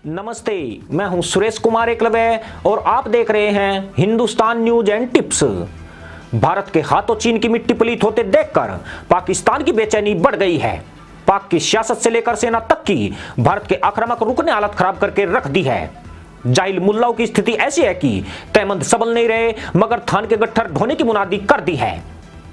नमस्ते, मैं हूं सुरेश कुमार एकलव्य और आप देख रहे हैं Hindustan news and tips. Bharat के हाथों चीन की मिट्टी पलीत होते देखकर पाकिस्तान की बेचैनी बढ़ गई है। पाक की सियासत से लेकर सेना तक की भारत के आक्रामक रुख ने हालत खराब करके रख दी है। जाहिल मुल्लाओं की स्थिति ऐसी है कि तहमंद सबल नहीं रहे मगर थान के गट्ठर ढोने की मुनादी कर दी है।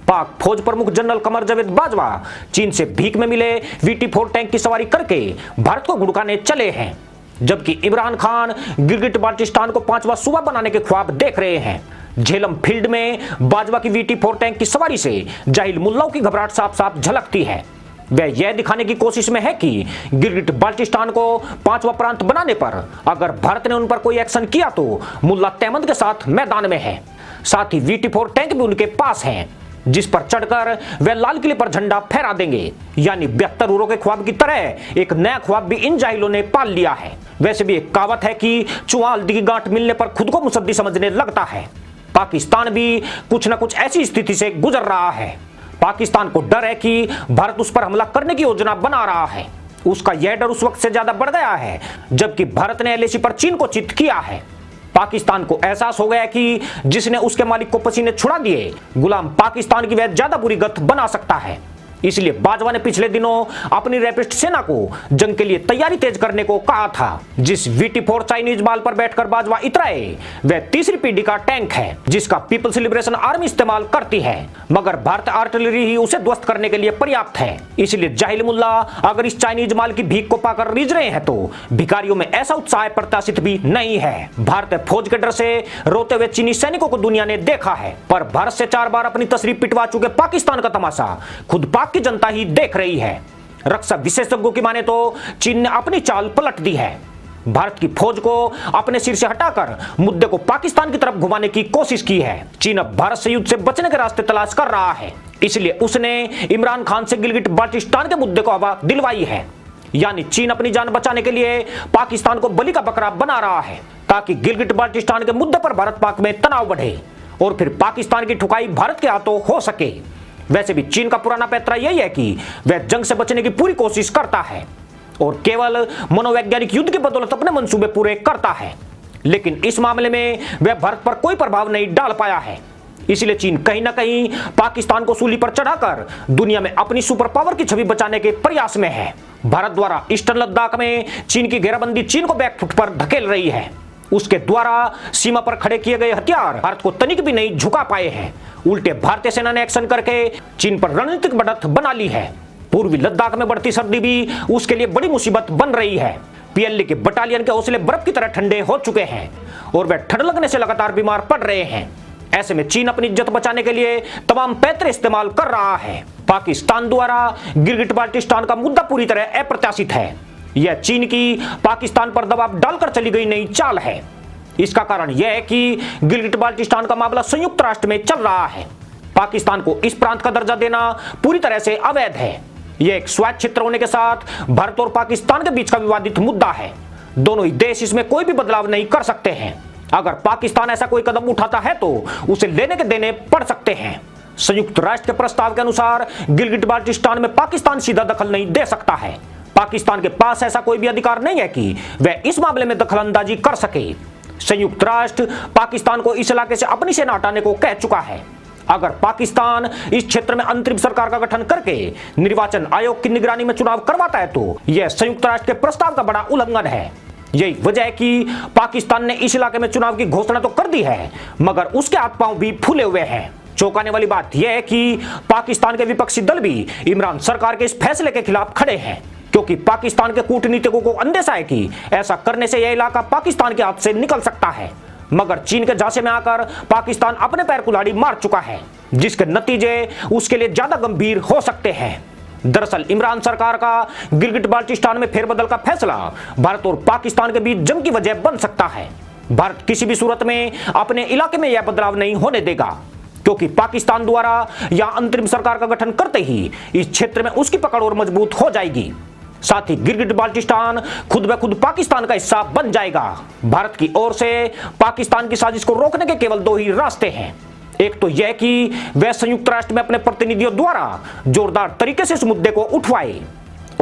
पाक फौज प्रमुख जनरल कमर जावेद बाजवा चीन से भीख में मिले VT-4 टैंक की सवारी करके भारत को घुड़काने चले हैं, जबकि इमरान खान गिलगिट बाल्टिस्तान को 5वां सूबा बनाने के ख्वाब देख रहे हैं। झेलम फील्ड में बाजवा की VT-4 टैंक की सवारी से जाहिल मुल्लाओं की घबराहट साफ साफ झलकती है। वह यह दिखाने की कोशिश में है कि गिलगिट बाल्टिस्तान को 5वां प्रांत बनाने पर अगर भारत ने उन पर कोई एक्शन किया तो मुल्ला तहमंद के साथ मैदान में है। साथ ही VT-4 टैंक भी उनके पास हैं, जिस पर चढ़कर वे लाल किले पर झंडा फहरा देंगे। यानी 72 उरों के ख्वाब की तरह एक नया ख्वाब भी इन जाहिलों ने पाल लिया है। वैसे भी एक कहावत है कि चूहा हल्दी की गांठ मिलने पर खुद को मुसद्दी समझने लगता है। पाकिस्तान भी कुछ न कुछ ऐसी स्थिति से गुजर रहा है। पाकिस्तान को डर है कि भारत उस पर हमला करने की योजना बना रहा है। उसका यह डर उस वक्त से ज्यादा बढ़ गया है जबकि भारत ने LAC पर चीन को चित किया है। पाकिस्तान को एहसास हो गया कि जिसने उसके मालिक को पसीने छुड़ा दिए, गुलाम पाकिस्तान की वह ज्यादा बुरी गत बना सकता है। इसलिए बाजवा ने पिछले दिनों अपनी रैपिस्ट सेना को जंग के लिए तैयारी तेज करने को कहा था। जिस VT-4 चाइनीज माल पर बैठकर बाजवा इतराए वह तीसरी पीढ़ी का टैंक है जिसका पीपल्स लिबरेशन आर्मी इस्तेमाल करती है, मगर भारतीय आर्टिलरी ही उसे ध्वस्त करने के लिए पर्याप्त है। इसलिए जाहिल मुल्ला अगर इस चाइनीज माल की भीख को पाकर रीझ रहे हैं तो भिखारियों में ऐसा उत्साह प्रत्याशित भी नहीं है। भारतीय फौज के डर से रोते हुए चीनी सैनिकों को दुनिया ने देखा है, पर भारत से 4 बार अपनी तस्वीर पिटवा चुके पाकिस्तान का तमाशा खुद पाक की जनता ही देख रही है। रक्षा विशेषज्ञों की माने तो चीन ने अपनी चाल पलट दी है। भारत की फौज को अपने सिर से हटाकर मुद्दे को पाकिस्तान की तरफ घुमाने की कोशिश की है। चीन अब भारत से युद्ध से बचने के रास्ते तलाश कर रहा है, इसलिए उसने इमरान खान से गिलगिट बाल्टिस्तान के मुद्दे को हवा दिलवाई है। यानी चीन अपनी जान बचाने के लिए पाकिस्तान को बलि का बकरा बना रहा है ताकि गिलगिट बाल्टिस्तान के मुद्दे पर भारत पाक में तनाव बढ़े और फिर पाकिस्तान की ठुकाई भारत के हाथों हो सके। वैसे भी चीन का पुराना पैतरा यही है कि वह जंग से बचने की पूरी कोशिश करता है और केवल मनोवैज्ञानिक युद्ध की बदौलत अपने मंसूबे पूरे करता है, लेकिन इस मामले में वह भारत पर कोई प्रभाव नहीं डाल पाया है। इसलिए चीन कहीं ना कहीं पाकिस्तान को सूली पर चढ़ाकर दुनिया में अपनी सुपर पावर की छवि बचाने के प्रयास में है। भारत द्वारा ईस्टर्न लद्दाख में चीन की घेराबंदी चीन को बैकफुट पर धकेल रही है। उसके द्वारा सीमा पर खड़े किए गए हथियार भारत को तनिक भी नहीं झुका पाए हैं। उल्टे भारतीय सेना ने एक्शन करके चीन पर रणनीतिक बढ़त बना ली है। पूर्वी लद्दाख में बढ़ती सर्दी भी उसके लिए बड़ी मुसीबत बन रही है। PLA के बटालियन के हौसले बर्फ की तरह ठंडे हो चुके हैं और वे ठंड लगने से लगातार बीमार पड़ रहे हैं। ऐसे में चीन अपनी इज्जत बचाने के लिए तमाम पैतरे इस्तेमाल कर रहा है। पाकिस्तान द्वारा गिलगिट बाल्टिस्तान का मुद्दा पूरी तरह अप्रत्याशित है। यह चीन की पाकिस्तान पर दबाव डालकर चली गई नई चाल है। इसका कारण यह है कि गिलगिट बाल्टिस्तान का मामला संयुक्त राष्ट्र में चल रहा है। पाकिस्तान को इस प्रांत का दर्जा देना पूरी तरह से अवैध है। यह एक स्वायत्त क्षेत्र होने के साथ भारत और पाकिस्तान के बीच का विवादित मुद्दा है। दोनों ही देश इसमें कोई भी बदलाव नहीं कर सकते हैं। अगर पाकिस्तान ऐसा कोई कदम उठाता है तो उसे लेने के देने पड़ सकते हैं। संयुक्त राष्ट्र के प्रस्ताव के अनुसार गिलगिट बाल्टिस्तान में पाकिस्तान सीधा दखल नहीं दे सकता है। पाकिस्तान के पास ऐसा कोई भी अधिकार नहीं है कि वह इस मामले में दखलंदाजी कर सके। संयुक्त राष्ट्र पाकिस्तान को इस इलाके से अपनी सेना हटाने को कह चुका है। अगर पाकिस्तान इस क्षेत्र में अंतरिम सरकार का गठन करके निर्वाचन आयोग की निगरानी में चुनाव करवाता है तो यह संयुक्त राष्ट्र के प्रस्ताव का बड़ा उल्लंघन है। यही वजह है कि पाकिस्तान ने इस इलाके में चुनाव की घोषणा तो कर दी है मगर उसके हाथ पांव भी फूले हुए हैं। चौंकाने वाली बात यह है कि पाकिस्तान के विपक्षी दल भी इमरान सरकार के इस फैसले के खिलाफ खड़े हैं, क्योंकि पाकिस्तान के कूटनीतिकों को अंदेशा है कि ऐसा करने से यह इलाका पाकिस्तान के हाथ से निकल सकता है। मगर चीन के झांसे में आकर पाकिस्तान अपने पैर कुल्हाड़ी मार चुका है, जिसके नतीजे उसके लिए ज्यादा गंभीर हो सकते हैं। दरअसल इमरान सरकार का गिलगिट बाल्टिस्तान में फेरबदल का फैसला भारत और पाकिस्तान के बीच जंग की वजह बन सकता है। भारत किसी भी सूरत में अपने इलाके में यह बदलाव नहीं होने देगा, क्योंकि पाकिस्तान द्वारा यहां अंतरिम सरकार का गठन करते ही इस क्षेत्र में उसकी पकड़ और मजबूत हो जाएगी। साथ ही गिलगिट बाल्टिस्तान खुद ब खुद पाकिस्तान का हिस्सा बन जाएगा। भारत की ओर से पाकिस्तान की साजिश को रोकने के केवल 2 ही रास्ते हैं। एक तो यह कि वह संयुक्त राष्ट्र में अपने प्रतिनिधियों द्वारा जोरदार तरीके से इस मुद्दे को उठवाए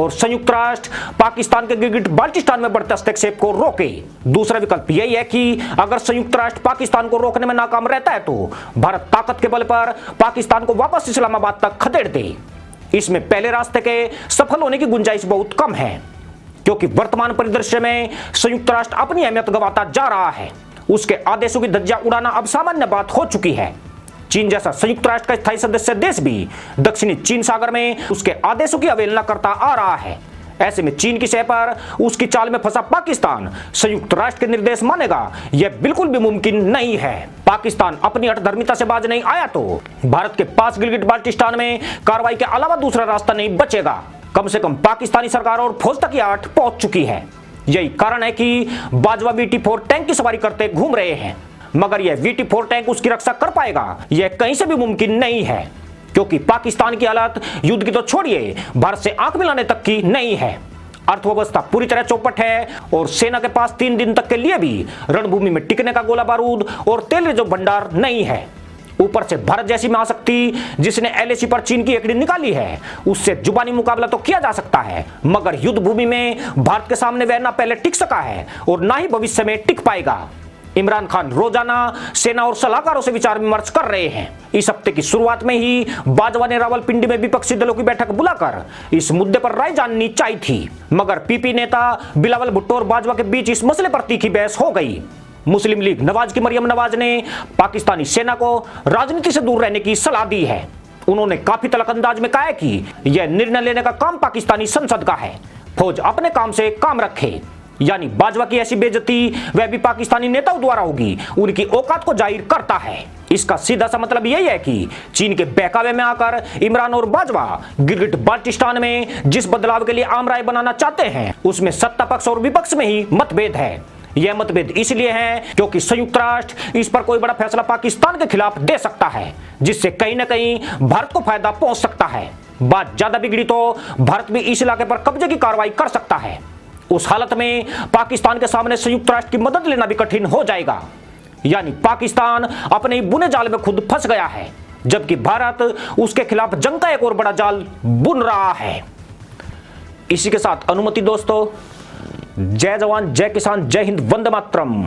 और संयुक्त राष्ट्र पाकिस्तान के गिलगिट बाल्टिस्तान में बढ़ते हस्तक्षेप को रोके। दूसरा विकल्प यही है कि अगर संयुक्त राष्ट्र पाकिस्तान को रोकने में नाकाम रहता है तो भारत ताकत के बल पर पाकिस्तान को वापस इस्लामाबाद तक खदेड़ दे। इसमें पहले रास्ते के सफल होने की गुंजाइश बहुत कम है, क्योंकि वर्तमान परिदृश्य में संयुक्त राष्ट्र अपनी अहमियत गंवाता जा रहा है। उसके आदेशों की धज्जियां उड़ाना अब सामान्य बात हो चुकी है। चीन जैसा संयुक्त राष्ट्र का स्थायी सदस्य देश भी दक्षिणी चीन सागर में उसके आदेशों की अवहेलना करता आ रहा है। ऐसे में चीन की शह पर उसकी चाल में फंसा पाकिस्तान संयुक्त राष्ट्र के निर्देश मानेगा, यह बिल्कुल भी मुमकिन नहीं है। पाकिस्तान अपनी हठधर्मिता से बाज नहीं आया तो भारत के पास गिलगिट बाल्टिस्तान में कार्रवाई के अलावा दूसरा रास्ता नहीं बचेगा। कम से कम पाकिस्तानी सरकार और फौज तक यह आठ पहुंच चुकी है। यही कारण है कि बाजवा VT-4 टैंक की सवारी करते घूम रहे हैं, मगर यह VT-4 टैंक उसकी रक्षा कर पाएगा यह कहीं से भी मुमकिन नहीं है, क्योंकि पाकिस्तान की हालत युद्ध की तो छोड़िए भारत से आंख मिलाने तक की नहीं है। अर्थव्यवस्था पूरी तरह चौपट है और सेना के पास 3 दिन तक के लिए भी रणभूमि में टिकने का गोला बारूद और तेल रिजर्व भंडार नहीं है। ऊपर से भारत जैसी महाशक्ति जिसने LAC पर चीन की एकड़ी निकाली है, उससे जुबानी मुकाबला तो किया जा सकता है, मगर युद्ध भूमि में भारत के सामने वह ना पहले टिक सका है और ना ही भविष्य में टिक पाएगा। इमरान खान रोजाना सेना और सलाहकारों से विचार विमर्श कर रहे हैं। इस हफ्ते की शुरुआत में ही बाजवा ने रावलपिंडी में विपक्षी दलों की बैठक बुलाकर इस मुद्दे पर राय जाननी चाहिए थी, मगर PP नेता बिलावल भुट्टो और बाजवा के बीच इस मसले पर तीखी बहस हो गई। मुस्लिम लीग नवाज की मरियम नवाज ने पाकिस्तानी सेना को राजनीति से दूर रहने की सलाह दी है। उन्होंने काफी तलख अंदाज में कहा है कि यह निर्णय लेने का काम पाकिस्तानी संसद का है, फौज अपने काम से काम रखे। यानी बाजवा की ऐसी बेइज्जती वह भी पाकिस्तानी नेताओं द्वारा होगी, उनकी औकात को जाहिर करता है। इसका सीधा सा मतलब यही है कि चीन के बहकावे में आकर इमरान और बाजवा गिलगिट बाल्टिस्तान में जिस बदलाव के लिए आम राय बनाना चाहते हैं, उसमें सत्ता पक्ष और विपक्ष में ही मतभेद है। यह मतभेद इसलिए है क्योंकि संयुक्त राष्ट्र इस पर कोई बड़ा फैसला पाकिस्तान के खिलाफ दे सकता है, जिससे कहीं न कहीं भारत को फायदा पहुंच सकता है। बात ज्यादा बिगड़ी तो भारत भी इस इलाके पर कब्जे की कार्रवाई कर सकता है। उस हालत में पाकिस्तान के सामने संयुक्त राष्ट्र की मदद लेना भी कठिन हो जाएगा। यानी पाकिस्तान अपने ही बुने जाल में खुद फंस गया है, जबकि भारत उसके खिलाफ जंग का एक और बड़ा जाल बुन रहा है। इसी के साथ अनुमति दोस्तों, जय जवान जय किसान जय हिंद वंदे मातरम।